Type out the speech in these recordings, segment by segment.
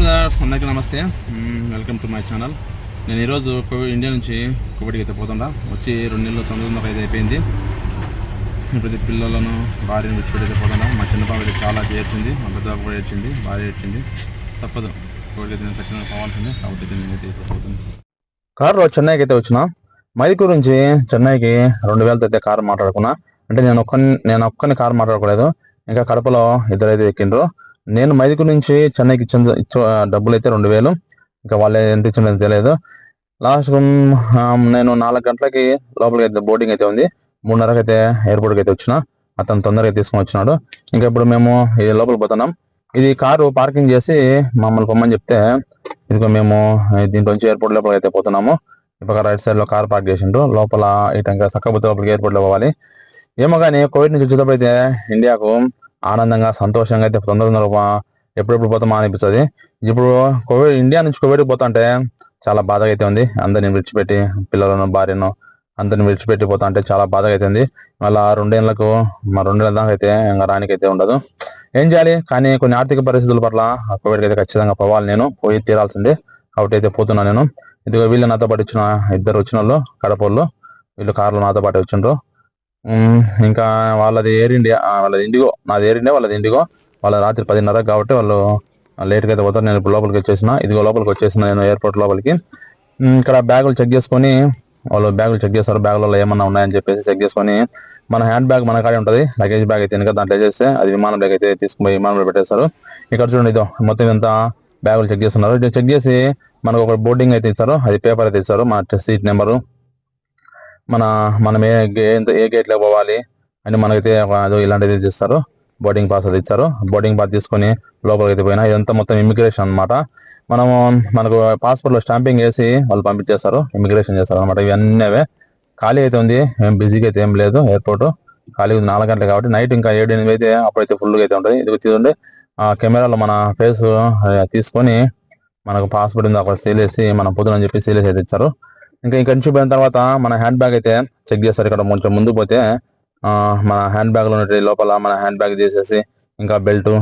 Brothers, అందరికీ నమస్తే. Welcome to my channel. నేను ఈరోజు ఇండియా నుంచి కోవిడ్కి అయితే పోతుండా. వచ్చి 2 నెలలు 9 అయిపోయింది. ఇప్పుడు పిల్లలను భార్యను విడిచిపెట్టి అయితే పోతుండా. మా చిన్న పాప అయితే చాలా ఏడ్చింది, మా పెద్ద పాప కూడా ఏడ్చింది, భార్య ఏడ్చింది. తప్పదు, కోవిడ్ అయితే నేను ఖచ్చితంగా పోవాల్సిందే. కాబట్టి అయితే నేనైతే ఇప్పుడు పోతుంది. కారులో చెన్నైకి అయితే వచ్చిన. మైదుకూరు నుంచి చెన్నైకి 2000 అయితే కారు మాట్లాడుకున్నా. అంటే నేను ఒక్కని కారు మాట్లాడుకోలేదు, ఇంకా కడపలో ఇద్దరైతే ఎక్కిండ్రు. నేను మైదుకూరు నుంచి చెన్నైకి ఇచ్చిన డబ్బులు అయితే 2000. ఇంకా వాళ్ళు ఎంత ఇచ్చిందో తెలియదు. లాస్ట్ నేను 4 గంటలకి లోపలికి అయితే బోర్డింగ్ అయితే ఉంది. 3:30కి అయితే ఎయిర్పోర్ట్కి అయితే వచ్చిన. అతను తొందరగా తీసుకొని వచ్చినాడు. ఇంకా ఇప్పుడు మేము ఈ లోపలికి పోతున్నాం. ఇది కారు పార్కింగ్ చేసి మమ్మల్ని పొమ్మని చెప్తే ఇదిగో మేము దీంట్లోంచి ఎయిర్పోర్ట్ లోపలికి అయితే పోతున్నాము. ఇప్పుడు రైట్ సైడ్ లో కార్ పార్క్ చేసిండ్రు. లోపల ఇటంగా చక్కబోతే లోపలికి ఎయిర్పోర్ట్ లో పోవాలి. ఏమో కానీ కోవిడ్ నుంచి వచ్చేటప్పుడు అయితే ఇండియాకు ఆనందంగా సంతోషంగా అయితే తొందరగా ఎప్పుడెప్పుడు పోతామా అనిపిస్తుంది. ఇప్పుడు ఇండియా నుంచి కోవిడ్కి పోతుంటే చాలా బాధగా అయితే ఉంది. అందరిని విడిచిపెట్టి, పిల్లలను భార్యను అందరిని విడిచిపెట్టి పోతా అంటే చాలా బాధగా అయితే ఉంది. మళ్ళీ 2 ఏళ్ళ దాకా అయితే ఇంకా రానికైతే ఉండదు. ఏం చేయాలి కానీ కొన్ని ఆర్థిక పరిస్థితుల పట్ల కోవిడ్కి అయితే ఖచ్చితంగా పోవాలి. నేను పోయి తీరాల్సిందే. కాబట్టి అయితే పోతున్నా నేను. ఇదిగో వీళ్ళు నాతో పాటు ఇద్దరు వచ్చిన వాళ్ళు కడపళ్ళు. వీళ్ళు కార్లో నాతో పాటు వచ్చిండ్రు. ఇంకా వాళ్ళది ఎయిర్ ఇండియా, వాళ్ళది ఇండిగో. నాది ఎయిర్ ఇండియా, వాళ్ళది ఇండిగో. వాళ్ళ రాత్రి 10:30 కాబట్టి వాళ్ళు లేట్గా అయితే పోతారు. నేను ఇప్పుడు లోపలికి వచ్చేసిన. ఇదిగో లోపలికి వచ్చేసిన నేను ఎయిర్పోర్ట్ లోపలికి. ఇక్కడ బ్యాగులు చెక్ చేసుకొని వాళ్ళు బ్యాగులు చెక్ చేస్తారు. బ్యాగులలో ఏమన్నా ఉన్నాయని చెప్పేసి చెక్ చేసుకొని మన హ్యాండ్ బ్యాగ్ మన కాడే ఉంటుంది. లగేజ్ బ్యాగ్ అయితే ఇంకా దాంట్లో చేస్తే అది విమానం బ్యాగ్ అయితే తీసుకుపోయి విమానంలో పెట్టేస్తారు. ఇక్కడ చూడండి, ఇదో మొత్తం ఇంత బ్యాగులు చెక్ చేస్తున్నారు. చెక్ చేసి మనకు ఒక బోర్డింగ్ అయితే ఇచ్చారు. అది పేపర్ అయితే ఇచ్చారు, మన సీట్ నెంబరు, మనం ఏ గేట్లో పోవాలి అని మనకైతే ఇలాంటిది ఇస్తారు. బోర్డింగ్ పాస్ అది ఇచ్చారు. బోర్డింగ్ పాస్ తీసుకొని లోపలికి అయితే పోయినా. ఇదంతా మొత్తం ఇమిగ్రేషన్ అనమాట. మనకు పాస్పోర్ట్ లో స్టాంపింగ్ వేసి వాళ్ళు పంపించేస్తారు, ఇమిగ్రేషన్ చేస్తారు అనమాట. ఇవన్నీ అవే. ఖాళీ అయితే ఉంది, ఏం బిజీగా అయితే ఏం లేదు. ఎయిర్పోర్ట్ ఖాళీ ఉంది. 4 గంటలు కాబట్టి నైట్ ఇంకా 7-8 అయితే అప్పుడైతే ఫుల్గా అయితే ఉంటుంది. ఇది చూడండి, ఆ కెమెరాలో మన ఫేస్ తీసుకొని మనకు పాస్పోర్ట్ ఉంది అక్కడ సీల్ వేసి మనం పొద్దునని చెప్పి సీల్ వేసి అయితే ఇచ్చారు. ఇంకా నుంచి పోయిన తర్వాత మన హ్యాండ్ బ్యాగ్ అయితే చెక్ చేస్తారు. ఇక్కడ కొంచెం ముందు పోతే మన హ్యాండ్ బ్యాగ్ లో ఉన్న లోపల మన హ్యాండ్ బ్యాగ్ తీసేసి ఇంకా బెల్ట్,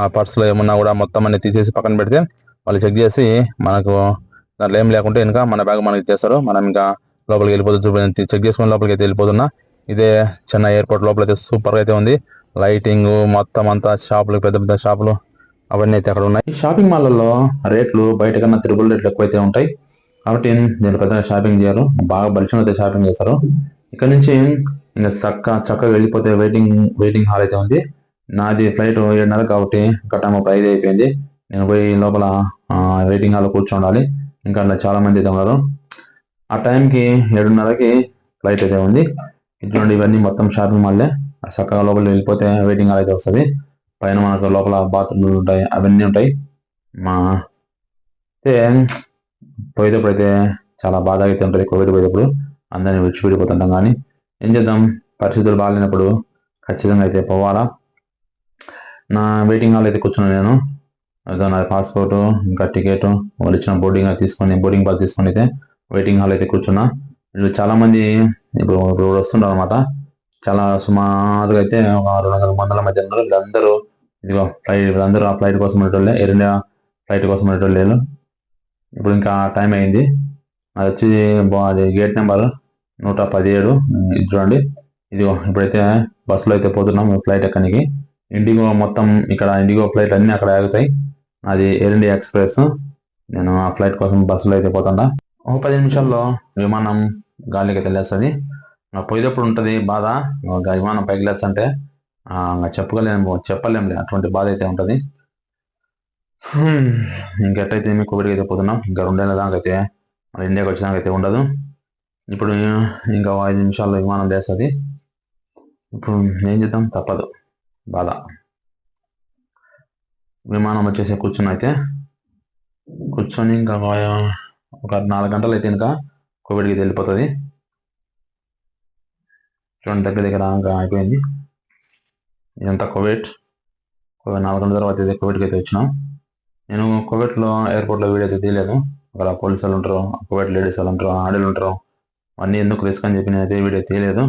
ఆ పర్సులో ఏమున్నా కూడా మొత్తం అన్ని తీసేసి పక్కన పెడితే వాళ్ళు చెక్ చేసి మనకు దాంట్లో ఏం లేకుంటే ఇంకా మన బ్యాగ్ మనకి ఇచ్చేస్తారు. మనం ఇంకా లోపలికి వెళ్ళిపోతుంది. చెక్ చేసుకుని లోపలికి అయితే వెళ్ళిపోతున్నా. ఇదే చెన్నై ఎయిర్పోర్ట్ లోపల అయితే సూపర్ అయితే ఉంది. లైటింగ్ మొత్తం అంతా, షాపులు, పెద్ద పెద్ద షాపులు అవన్నీ అయితే అక్కడ ఉన్నాయి. షాపింగ్ మాల్లలో రేట్లు బయట కన్నా త్రిబుల్ రేట్లు ఎక్కువైతే ఉంటాయి. కాబట్టి నేను పెద్దగా షాపింగ్ చేయరు, బాగా బలిసిన అయితే షాపింగ్ చేస్తారు. ఇక్కడ నుంచి ఇంకా చక్కగా వెళ్ళిపోతే వెయిటింగ్ హాల్ అయితే ఉంది. నాది ఫ్లైట్ 7:30 కాబట్టి కట్టమ్మ 5 అయిపోయింది. నేను పోయి లోపల వెయిటింగ్ హాల్లో కూర్చోండాలి. ఇంకా అట్లా చాలా మంది అయితే ఉన్నారు. ఆ టైంకి 7:30కి ఫ్లైట్ అయితే ఉంది. ఇటువంటి ఇవన్నీ మొత్తం షాపింగ్ మాల్లే. చక్కగా లోపల వెళ్ళిపోతే వెయిటింగ్ హాల్ అయితే వస్తుంది. పైన మనకు లోపల బాత్రూమ్లు ఉంటాయి, అవన్నీ ఉంటాయి. పోయేటప్పుడు అయితే చాలా బాధ అయితే ఉంటుంది. కోవిడ్ పోయేటప్పుడు అందరినీ విడిచిపెట్టిపోతుంటాం. కానీ ఏం చేద్దాం, పరిస్థితులు బాగాలేనప్పుడు ఖచ్చితంగా అయితే పోవాలా. నా వెయిటింగ్ హాల్ అయితే కూర్చున్నాను నేను. నా పాస్పోర్ట్ ఇంకా టికెట్ వాళ్ళు ఇచ్చిన బోర్డింగ్ పాస్ తీసుకొని అయితే వెయిటింగ్ హాల్ అయితే కూర్చున్నా. వీళ్ళు చాలా మంది ఇప్పుడు వస్తుంటారు అనమాట. చాలా సుమారుగా అయితే ఒక 200 మందిల మధ్య ఉన్నారు. వీళ్ళందరూ వీళ్ళందరూ ఆ ఫ్లైట్ కోసం ఉండేటోళ్ళే, ఎయిర్ ఇండియా ఫ్లైట్ కోసం ఉండేటోళ్ళు. ఇప్పుడు ఇంకా టైం అయింది. అది వచ్చి అది గేట్ నెంబర్ 117. ఇది చూడండి, ఇదిగో ఇప్పుడైతే బస్సులో అయితే పోతున్నాం ఫ్లైట్ ఎక్కడానికి. ఇండిగో మొత్తం ఇక్కడ ఇండిగో ఫ్లైట్ అన్ని అక్కడ ఆగుతాయి. అది ఎయిర్ ఇండియా ఎక్స్ప్రెస్. నేను ఆ ఫ్లైట్ కోసం బస్సులో అయితే పోతుండా. ఒక 10 నిమిషాల్లో విమానం గాలికి అయితే లేస్తుంది. పోయేటప్పుడు ఉంటుంది బాధ. విమానం పైకి లేచంటే చెప్పలేంలే, అటువంటి బాధ అయితే ఉంటుంది. ఇంకెట్టయితే మేము కోవిడ్కి అయితే పోతున్నాం. ఇంకా 2 ఏళ్ళ దాకా అయితే మన ఇండియాకి వచ్చేదాకా అయితే ఉండదు. ఇప్పుడు ఇంకా 5 నిమిషాల్లో విమానం లేస్తుంది. ఇప్పుడు ఏం చేద్దాం, తప్పదు, బాధ. విమానం వచ్చేసి కూర్చొని ఇంకా ఒక 4 గంటలు అయితే ఇంకా కోవిడ్కి వెళ్ళిపోతుంది. చూడండి, దగ్గర ఇంకా అయిపోయింది. ఇదంతా కోవిడ్ 4 గంటల తర్వాత అయితే కోవిడ్కి అయితే వచ్చినాం. నేను కోవిడ్లో ఎయిర్పోర్ట్లో వీడియో అయితే తీయలేదు. అక్కడ పోలీసు వాళ్ళు ఉంటారు, కోవిడ్ లేడీస్ వాళ్ళు ఉంటారు, ఆడలు ఉంటారు. అన్నీ ఎందుకు రిస్క్ అని చెప్పి నేనైతే వీడియో తీయలేదు.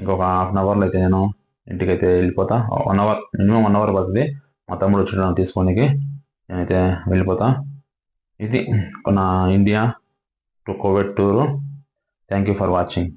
ఇంకొక 1/2 అవర్లో అయితే నేను ఇంటికి అయితే వెళ్ళిపోతా. 1 అవర్, మినిమం 1 అవర్ పడుతుంది మా తమ్ముడు వచ్చి తీసుకోనికి. నేనైతే వెళ్ళిపోతా. ఇది నా India to Kuwait tour. Thank you for watching.